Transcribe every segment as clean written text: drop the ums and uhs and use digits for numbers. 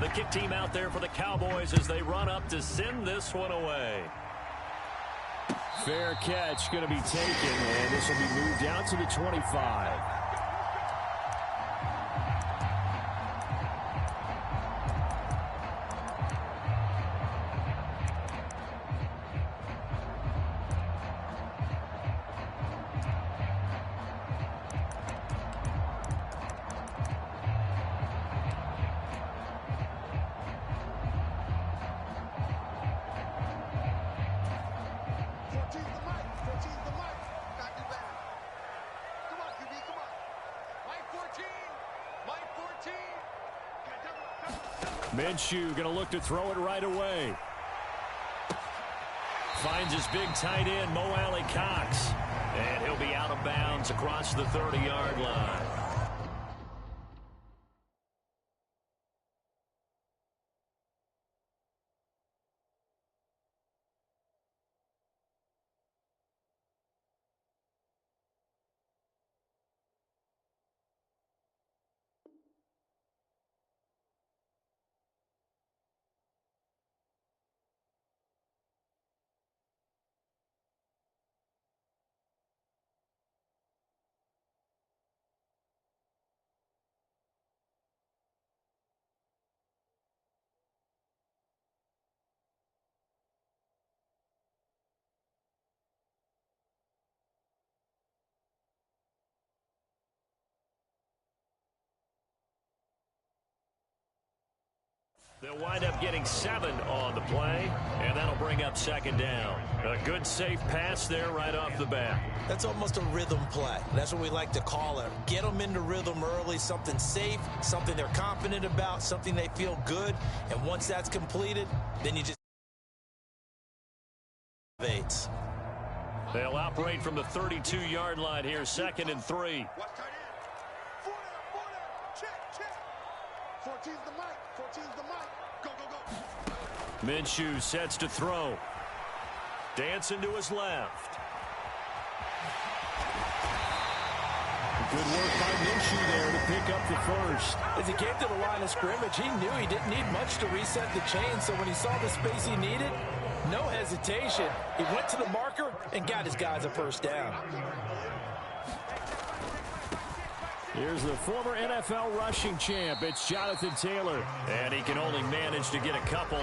The kick team out there for the Cowboys as they run up to send this one away. Fair catch going to be taken, and this will be moved out to the 25. Minshew going to look to throw it right away. Finds his big tight end, Mo Alley-Cox. And he'll be out of bounds across the 30-yard line. They'll wind up getting 7 on the play, and that'll bring up second down. A good, safe pass there right off the bat. That's almost a rhythm play. That's what we like to call it. Get them into rhythm early, something safe, something they're confident about, something they feel good. And once that's completed, then you just... They'll operate from the 32-yard line here, 2nd and 3. 14's the mic. 14's the mic. Go, go, go. Minshew sets to throw. Dancing to his left. Good work by Minshew there to pick up the first. As he came to the line of scrimmage, he knew he didn't need much to reset the chain, so when he saw the space he needed, no hesitation. He went to the marker and got his guys a first down. Here's the former NFL rushing champ. It's Jonathan Taylor. And he can only manage to get a couple.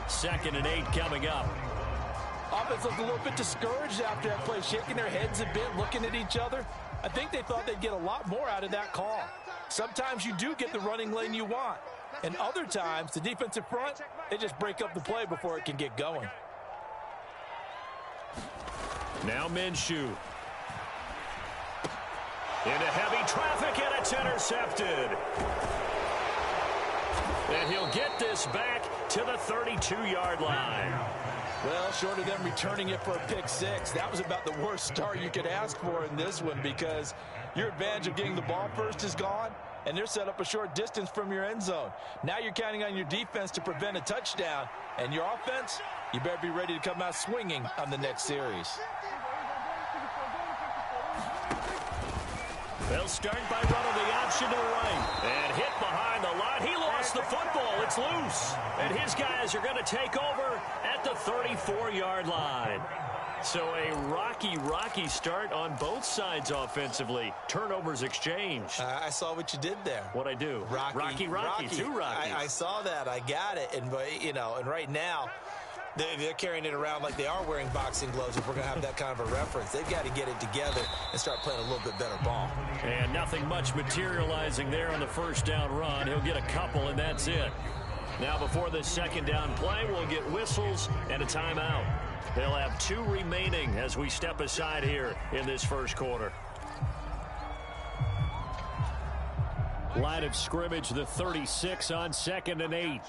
2nd and 8 coming up. Offense looked a little bit discouraged after that play, shaking their heads a bit, looking at each other. I think they thought they'd get a lot more out of that call. Sometimes you do get the running lane you want. And other times, the defensive front, they just break up the play before it can get going. Now Minshew. Into heavy traffic, and it's intercepted. And he'll get this back to the 32-yard line. Well, short of them returning it for a pick 6, that was about the worst start you could ask for in this one, because your advantage of getting the ball first is gone, and they're set up a short distance from your end zone. Now you're counting on your defense to prevent a touchdown, and your offense, you better be ready to come out swinging on the next series. They'll start by running the option to right. And hit behind the line. He lost the football. It's loose. And his guys are going to take over at the 34-yard line. So a rocky start on both sides offensively. Turnovers exchanged. I saw what you did there. What'd I do? Rocky. Two Rockies. I saw that. I got it. And, you know, and right now, they're carrying it around like they are wearing boxing gloves. If we're going to have that kind of a reference, they've got to get it together and start playing a little bit better ball. And nothing much materializing there on the first down run. He'll get a couple, and that's it. Now, before this second down play, we'll get whistles and a timeout. They'll have 2 remaining as we step aside here in this first quarter. Line of scrimmage, the 36 on 2nd and 8.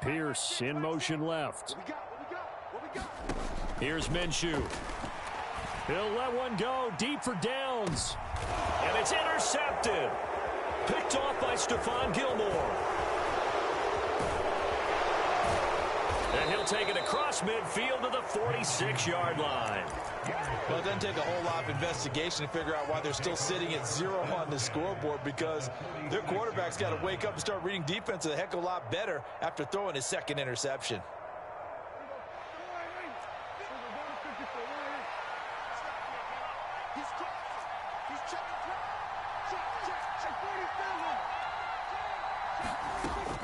Pierce in motion left. Here's Minshew. He'll let one go deep for downs. And it's intercepted. Picked off by Stephon Gilmore. And he'll He'll take it across midfield to the 46-yard line. Well, it doesn't take a whole lot of investigation to figure out why they're still sitting at 0 on the scoreboard, because their quarterback's got to wake up and start reading defense a heck of a lot better after throwing his second interception.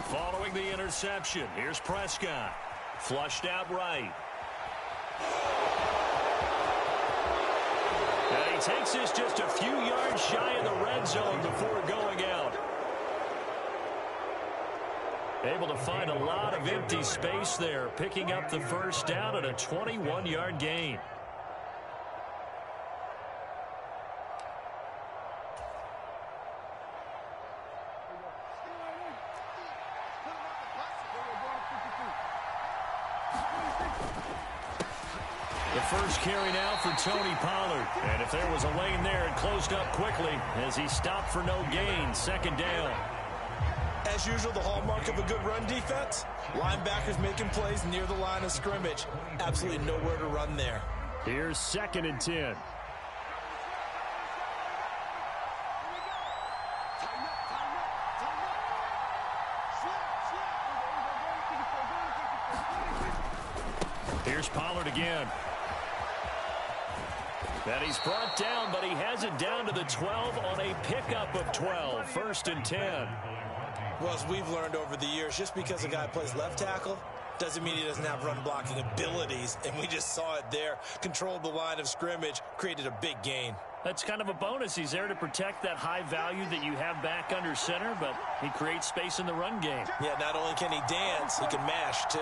Following the interception, here's Prescott. Flushed out right. And he takes this just a few yards shy of the red zone before going out. Able to find a lot of empty space there, picking up the first down and a 21-yard gain. The first carry now for Tony Pollard. And if there was a lane there, it closed up quickly as he stopped for no gain. Second down. As usual, the hallmark of a good run defense, linebackers making plays near the line of scrimmage. Absolutely nowhere to run there. Here's 2nd and 10. Here's Pollard again. And he's brought down, but he has it down to the 12 on a pickup of 12. 1st and 10. Well, as we've learned over the years, just because a guy plays left tackle doesn't mean he doesn't have run blocking abilities. And we just saw it there. Controlled the line of scrimmage, created a big gain. That's kind of a bonus. He's there to protect that high value that you have back under center, but he creates space in the run game. Yeah, not only can he dance, he can mash too.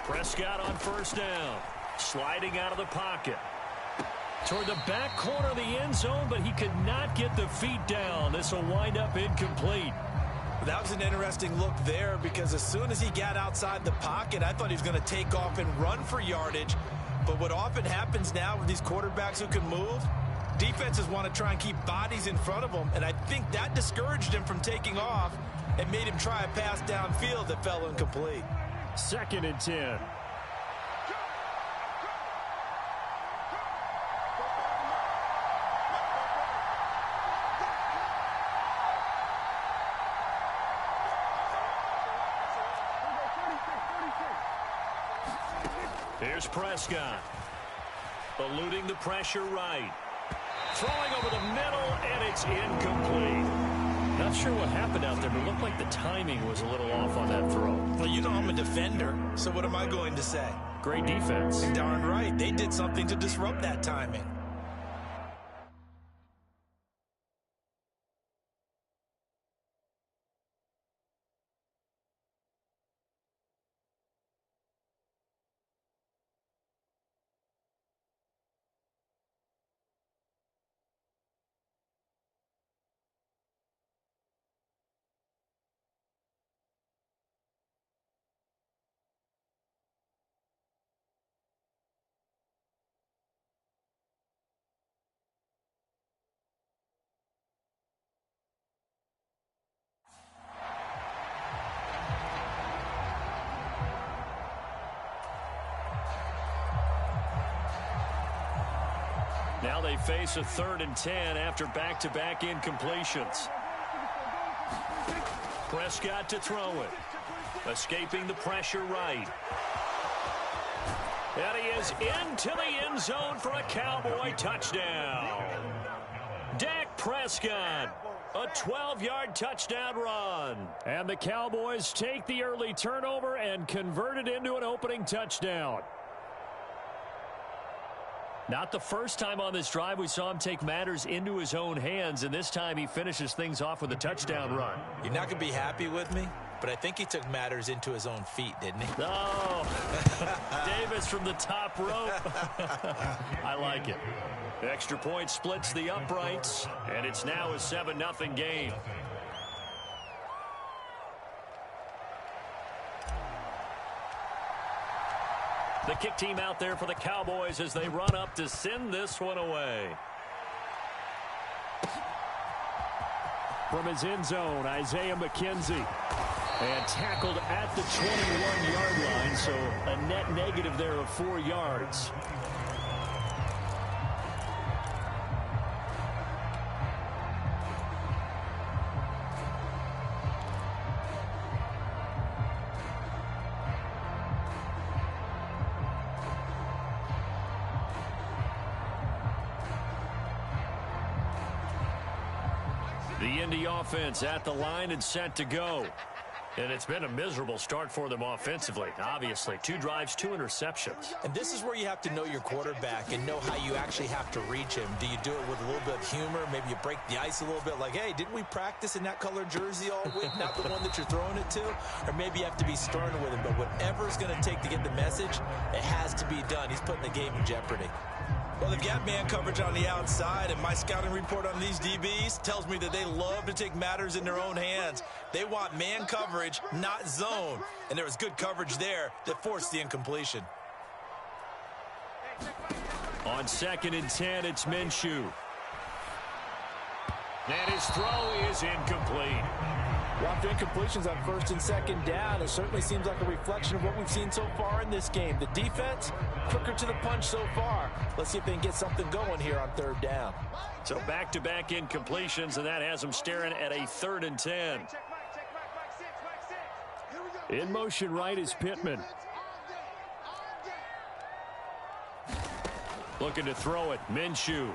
Prescott on 1st down. Sliding out of the pocket. Toward the back corner of the end zone, but he could not get the feet down. This will wind up incomplete. That was an interesting look there, because as soon as he got outside the pocket, I thought he was going to take off and run for yardage. But what often happens now with these quarterbacks who can move, defenses want to try and keep bodies in front of them, and I think that discouraged him from taking off and made him try a pass downfield that fell incomplete. 2nd and 10. Here's Prescott. Eluding the pressure right. Throwing over the middle, and it's incomplete. Not sure what happened out there, but it looked like the timing was a little off on that throw. Well, you know I'm a defender, so what am I going to say? Great defense. Darn right. They did something to disrupt that timing. Now they face a 3rd and 10 after back-to-back incompletions. Prescott to throw it. Escaping the pressure right. And he is into the end zone for a Cowboy touchdown. Dak Prescott, a 12-yard touchdown run. And the Cowboys take the early turnover and convert it into an opening touchdown. Not the first time on this drive we saw him take matters into his own hands, and this time he finishes things off with a touchdown run. You're not going to be happy with me, but I think he took matters into his own feet, didn't he? Oh, Davis from the top rope. I like it. Extra point splits the uprights, and it's now a 7-0 game. The kick team out there for the Cowboys as they run up to send this one away. From his end zone, Isaiah McKenzie. And tackled at the 21 so a net negative there of 4 yards. The Indy offense at the line and set to go. And it's been a miserable start for them offensively. Obviously, 2 drives, 2 interceptions. And this is where you have to know your quarterback and know how you actually have to reach him. Do you do it with a little bit of humor? Maybe you break the ice a little bit like, hey, didn't we practice in that colored jersey all week? Not the one that you're throwing it to? Or maybe you have to be stern with him. But whatever it's going to take to get the message, it has to be done. He's putting the game in jeopardy. Well, they've got man coverage on the outside, and my scouting report on these DBs tells me that they love to take matters in their own hands. They want man coverage, not zone. And there was good coverage there that forced the incompletion. On 2nd and 10, it's Minshew. And his throw is incomplete. Well, after incompletions on 1st and 2nd down, it certainly seems like a reflection of what we've seen so far in this game. The defense, quicker to the punch so far. Let's see if they can get something going here on 3rd down. So back-to-back incompletions, and that has them staring at a 3rd and 10. In motion right is Pittman. Looking to throw it, Minshew.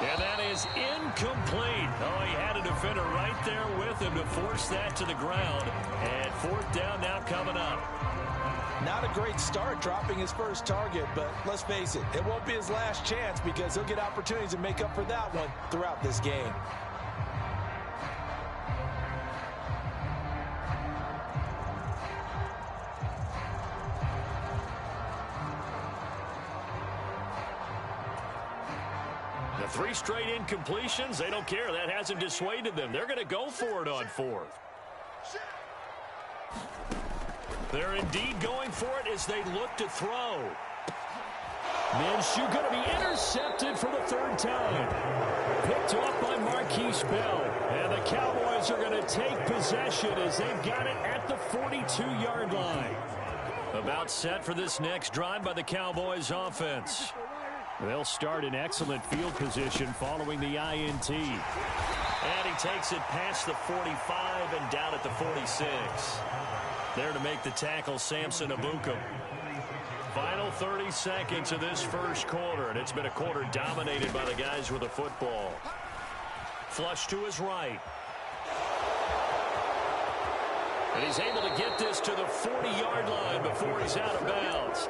And that is incomplete. Oh, he had a defender right there with him to force that to the ground. And 4th down now coming up. Not a great start dropping his first target, but let's face it, it won't be his last chance because he'll get opportunities to make up for that one throughout this game. The 3 straight incompletions, they don't care. That hasn't dissuaded them. They're going to go for it on 4th. They're indeed going for it as they look to throw. Minshew going to be intercepted for the 3rd time. Picked off by Marquise Bell. And the Cowboys are going to take possession as they've got it at the 42-yard line. About set for this next drive by the Cowboys offense. They'll start in excellent field position following the INT. And he takes it past the 45 and down at the 46. There to make the tackle, Samson Ebukam. Final 30 seconds of this first quarter, and it's been a quarter dominated by the guys with the football. Flush to his right. And he's able to get this to the 40-yard line before he's out of bounds.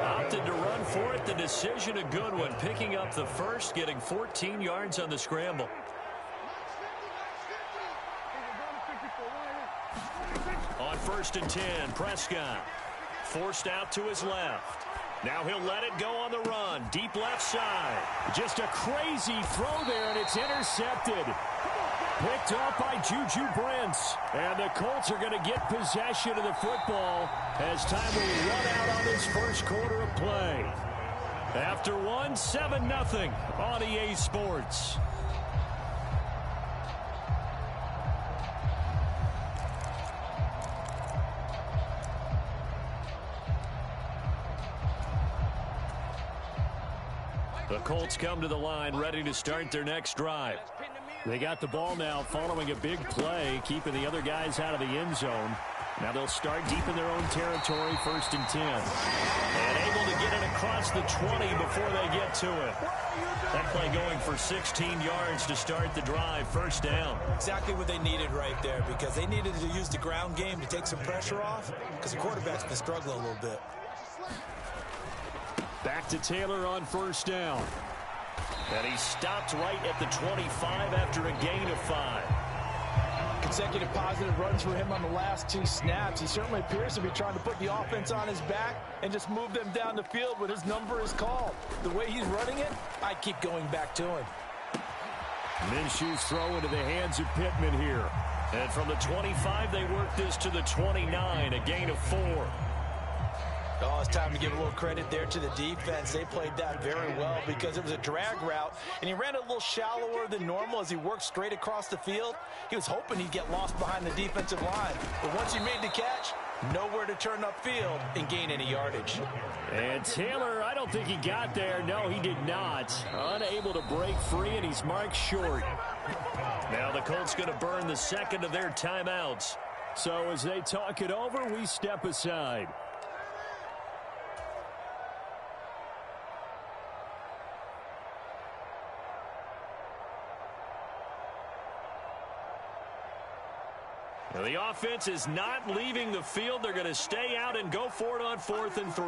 Opted to run for it. The decision a good one. Picking up the first, getting 14 yards on the scramble. On 1st and 10, Prescott. Forced out to his left. Now he'll let it go on the run. Deep left side. Just a crazy throw there, and it's intercepted. Picked off by Juju Brents. And the Colts are going to get possession of the football as time will run out on this first quarter of play. After 7-0 on EA Sports. The Colts come to the line ready to start their next drive. They got the ball now following a big play, keeping the other guys out of the end zone. Now they'll start deep in their own territory, 1st and 10. And able to get it across the 20 before they get to it. That play going for 16 yards to start the drive, 1st down. Exactly what they needed right there because they needed to use the ground game to take some pressure off because the quarterback's been struggling a little bit. Back to Taylor on 1st down. And he stopped right at the 25 after a gain of 5. Consecutive positive runs for him on the last 2 snaps. He certainly appears to be trying to put the offense on his back and just move them down the field when his number is called. The way he's running it, I keep going back to him. Minshew's throw into the hands of Pittman here. And from the 25, they work this to the 29, a gain of 4. Oh, it's time to give a little credit there to the defense. They played that very well because it was a drag route, and he ran a little shallower than normal as he worked straight across the field. He was hoping he'd get lost behind the defensive line, but once he made the catch, nowhere to turn upfield and gain any yardage. And Taylor, I don't think he got there. No, he did not. Unable to break free, and he's marked short. Now the Colts going to burn the second of their timeouts. So as they talk it over, we step aside. Now the offense is not leaving the field. They're going to stay out and go for it on 4th and 3.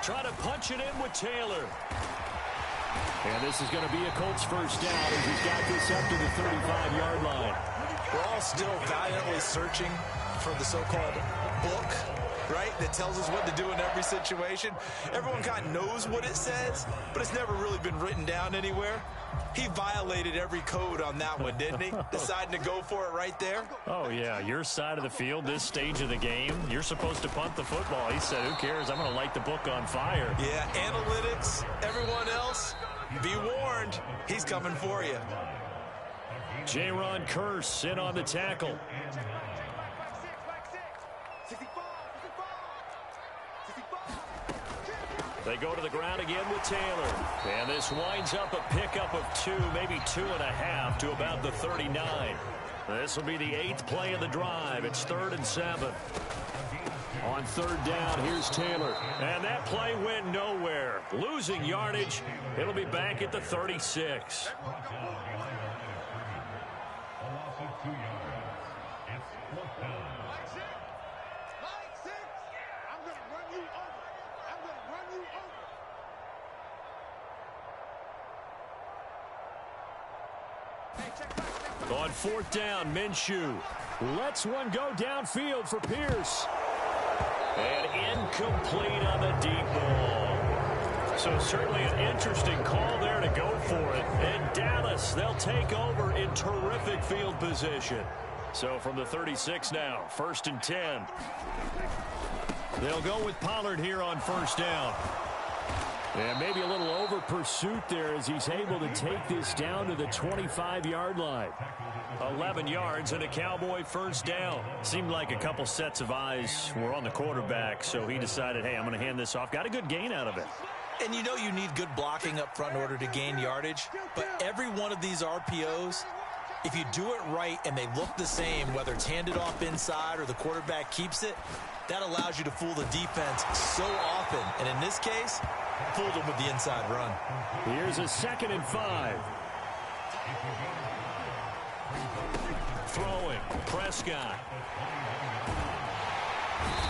Try to punch it in with Taylor. And this is going to be a Colts first down as he's got this up to the 35-yard line. We're all still valiantly searching for the so-called book, right, that tells us what to do in every situation. Everyone kind of knows what it says, but it's never really been written down anywhere. He violated every code on that one, didn't he? Deciding to go for it right there. Oh, yeah, your side of the field, this stage of the game, you're supposed to punt the football. He said, who cares? I'm going to light the book on fire. Yeah, analytics, everyone else, be warned, he's coming for you. Jaron Kearse in on the tackle. They go to the ground again with Taylor. And this winds up a pickup of 2, maybe 2.5 to about the 39. This will be the 8th play of the drive. It's 3rd and 7. On 3rd down, here's Taylor. And that play went nowhere. Losing yardage. It'll be back at the 36. On 4th down, Minshew lets one go downfield for Pierce. And incomplete on the deep ball. So certainly an interesting call there to go for it. And Dallas, they'll take over in terrific field position. So from the 36 now, 1st and 10. They'll go with Pollard here on 1st down. And maybe a little over pursuit there as he's able to take this down to the 25-yard line. 11 yards and a Cowboy 1st down. Seemed like a couple sets of eyes were on the quarterback, so he decided, hey, I'm going to hand this off. Got a good gain out of it. And you know you need good blocking up front in order to gain yardage, but every one of these RPOs, if you do it right and they look the same, whether it's handed off inside or the quarterback keeps it, that allows you to fool the defense so often. And in this case, fooled them with the inside run. Here's a 2nd and 5. Throwing, Prescott.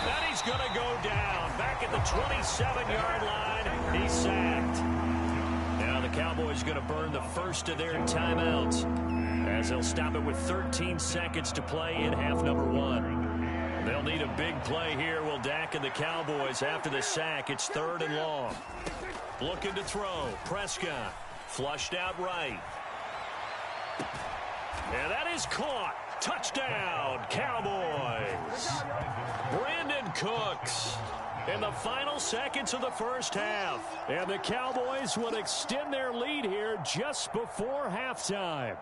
And he's going to go down. Back at the 27-yard line, he's sacked. Now the Cowboys going to burn the first of their timeouts as they'll stop it with 13 seconds to play in half number 1. They'll need a big play here. Will Dak and the Cowboys after the sack. It's 3rd and long. Looking to throw. Prescott flushed out right. And that is caught. Touchdown, Cowboys. Brandon Cooks in the final seconds of the first half. And the Cowboys will extend their lead here just before halftime.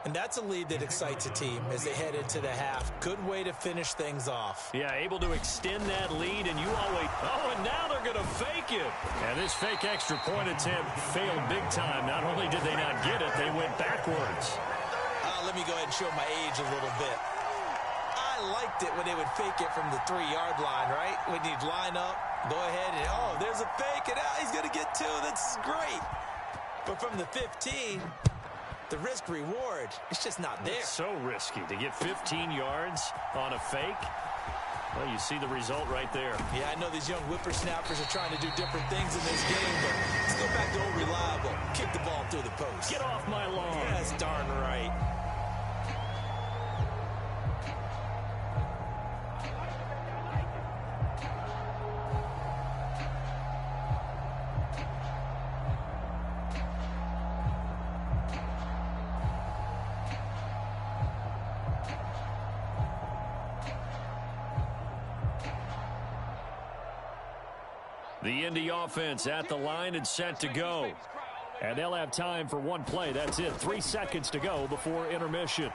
And that's a lead that excites a team as they head into the half. Good way to finish things off. Yeah, able to extend that lead, and you always... Oh, and now they're going to fake it. And this fake extra point attempt failed big time. Not only did they not get it, they went backwards. Let me go ahead and show my age a little bit. I liked it when they would fake it from the 3-yard line, right? When you'd line up, go ahead and, oh, there's a fake, and he's going to get 2. That's great. But from the 15... the risk-reward, it's just not there. It's so risky to get 15 yards on a fake. Well, you see the result right there. Yeah, I know these young whippersnappers are trying to do different things in this game, but let's go back to old reliable. Kick the ball through the post. Get off my lawn. Yeah, that's darn right. The Indy offense at the line and set to go. And they'll have time for one play. That's it. 3 seconds to go before intermission.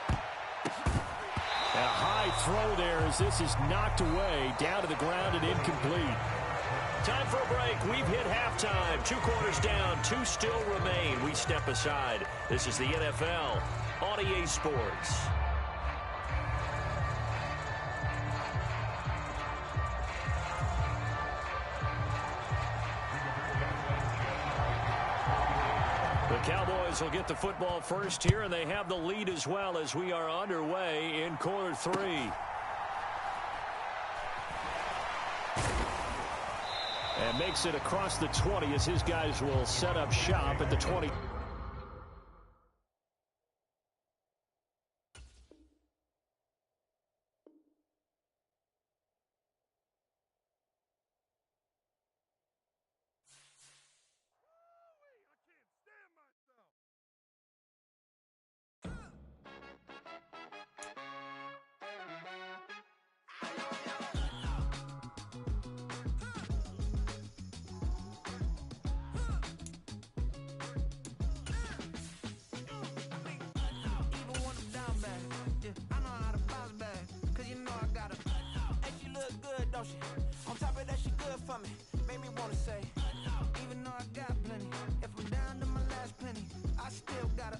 And a high throw there as this is knocked away, down to the ground and incomplete. Time for a break. We've hit halftime. 2 quarters down, 2 still remain. We step aside. This is the NFL on EA Sports. The Cowboys will get the football first here, and they have the lead as well as we are underway in quarter 3. And makes it across the 20 as his guys will set up shop at the 20. On top of that, she good for me. Made me wanna say, even though I got plenty, if I'm down to my last penny, I still gotta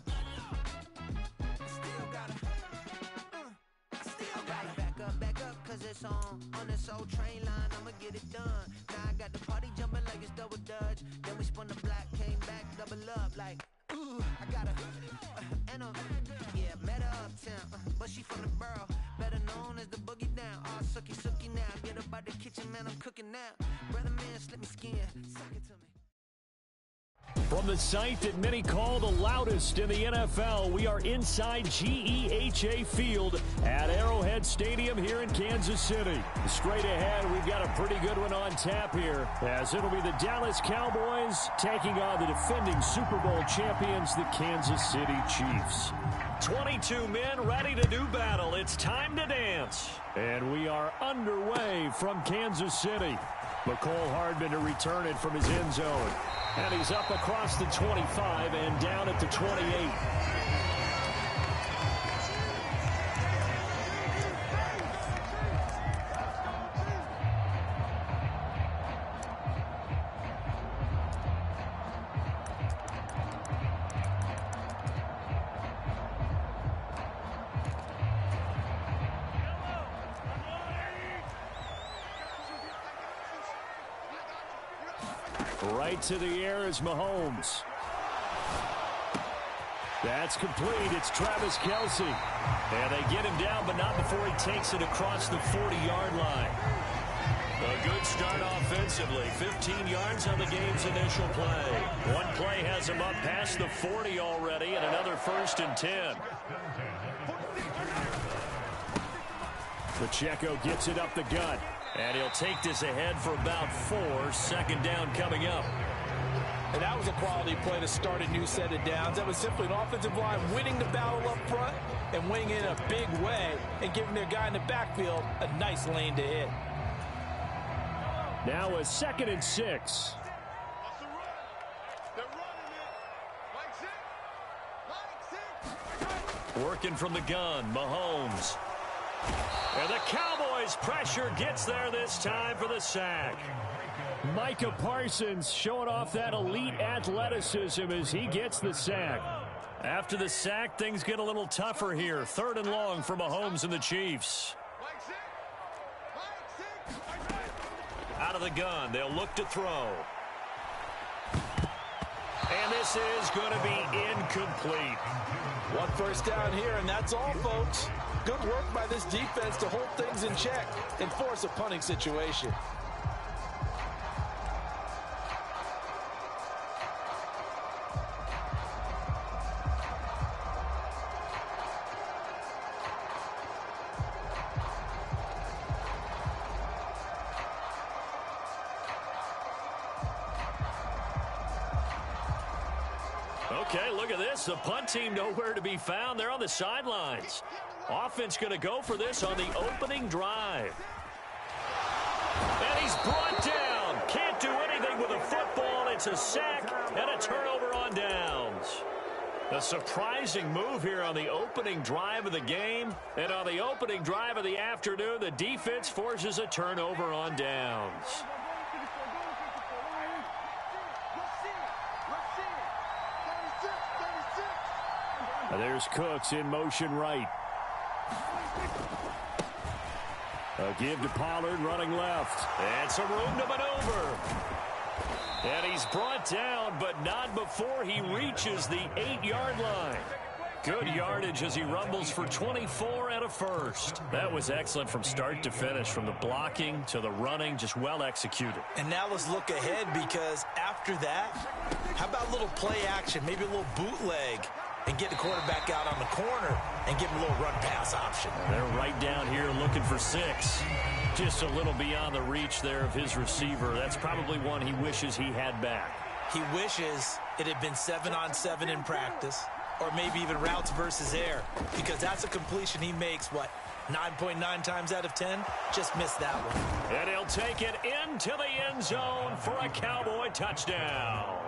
back up, cause it's on this old train line, I'ma get it done. Now I got the party jumping like it's double dutch. Then we spun the block, came back, double up, like, ooh, I got met her uptown, but she from the borough, better known as the boogie down. All sucky now, get up out the kitchen, man, I'm cooking now. Brother man, slip me skin, suck it to me. From the site that many call the loudest in the NFL, we are inside GEHA Field at Arrowhead Stadium here in Kansas City. Straight ahead, we've got a pretty good one on tap here, as it'll be the Dallas Cowboys taking on the defending Super Bowl champions, the Kansas City Chiefs. 22 men ready to do battle. It's time to dance. And we are underway from Kansas City. McCole Hardman to return it from his end zone. And he's up across the 25 and down at the 28. Right to the air is Mahomes. That's complete. It's Travis Kelce. And they get him down, but not before he takes it across the 40-yard line. A good start offensively. 15 yards on the game's initial play. One play has him up past the 40 already, and another 1st and 10. Pacheco gets it up the gut. And he'll take this ahead for about 4. 2nd down coming up. And that was a quality play to start a new set of downs. That was simply an offensive line winning the battle up front and winning in a big way and giving their guy in the backfield a nice lane to hit. Now a 2nd and 6. Working from the gun, Mahomes. And the Cowboys' pressure gets there this time for the sack. Micah Parsons showing off that elite athleticism as he gets the sack. After the sack, things get a little tougher here. 3rd and long for Mahomes and the Chiefs. Out of the gun, they'll look to throw. And this is going to be incomplete. 1 first down here, and that's all, folks. Good work by this defense to hold things in check and force a punting situation. Okay, look at this. The punt team nowhere to be found. They're on the sidelines. Offense going to go for this on the opening drive. And he's brought down. Can't do anything with a football. It's a sack and a turnover on downs. A surprising move here on the opening drive of the game. And on the opening drive of the afternoon, the defense forces a turnover on downs. There's Cooks in motion right. A give to Pollard running left. And some room to maneuver. And he's brought down, but not before he reaches the 8-yard line. Good yardage as he rumbles for 24 and a first. That was excellent from start to finish, from the blocking to the running, just well executed. And now let's look ahead, because after that, how about a little play action, maybe a little bootleg, and get the quarterback out on the corner and give him a little run-pass option. They're right down here looking for 6. Just a little beyond the reach there of his receiver. That's probably one he wishes he had back. He wishes it had been 7-on-7 in practice, or maybe even routes versus air, because that's a completion he makes, 9.9 times out of 10? Just missed that one. And he'll take it into the end zone for a Cowboy touchdown.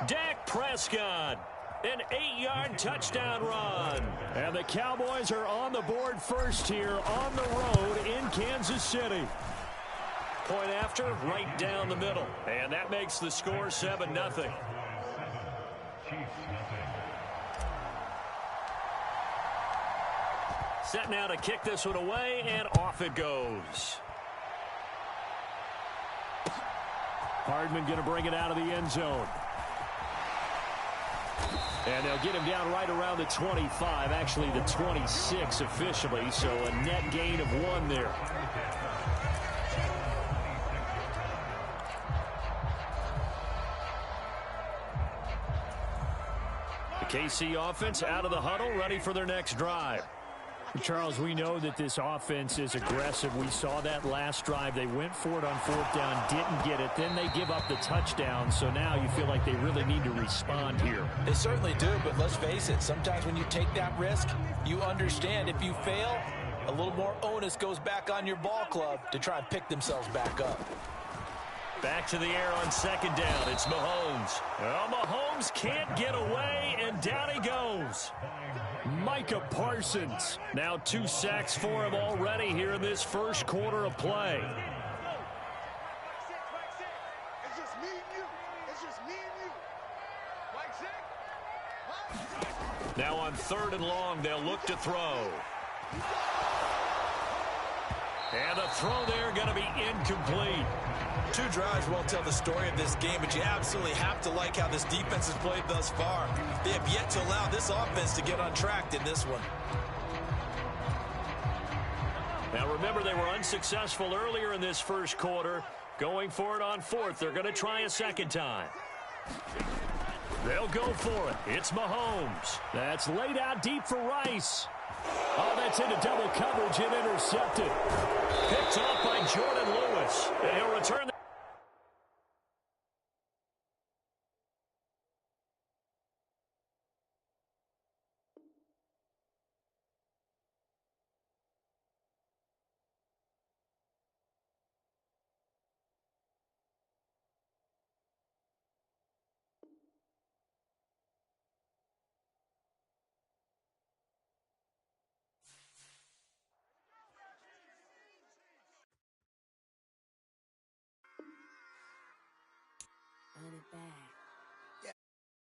Dak Prescott. An 8-yard touchdown run. And the Cowboys are on the board first here on the road in Kansas City. Point after, right down the middle. And that makes the score 7-0. Set now to kick this one away, and off it goes. Hardman going to bring it out of the end zone. And they'll get him down right around the 25, actually the 26 officially, so a net gain of 1 there. The KC offense out of the huddle, ready for their next drive. Charles, we know that this offense is aggressive. We saw that last drive. They went for it on 4th down, didn't get it. Then they give up the touchdown. So now you feel like they really need to respond here. They certainly do, but let's face it. Sometimes when you take that risk, you understand if you fail, a little more onus goes back on your ball club to try and pick themselves back up. Back to the air on 2nd down. It's Mahomes. Well, Mahomes can't get away, and down he goes. Micah Parsons. Now 2 sacks for him already here in this first quarter of play. It's just me and you. It's just me and you. Now on 3rd and long, they'll look to throw. And the throw there going to be incomplete. 2 drives won't tell the story of this game, but you absolutely have to like how this defense has played thus far. They have yet to allow this offense to get on track in this one. Now remember, they were unsuccessful earlier in this first quarter. Going for it on 4th. They're going to try a 2nd time. They'll go for it. It's Mahomes. That's laid out deep for Rice. Oh, that's into double coverage and intercepted. Picked off by Jordan Lewis. And he'll return. Run it back.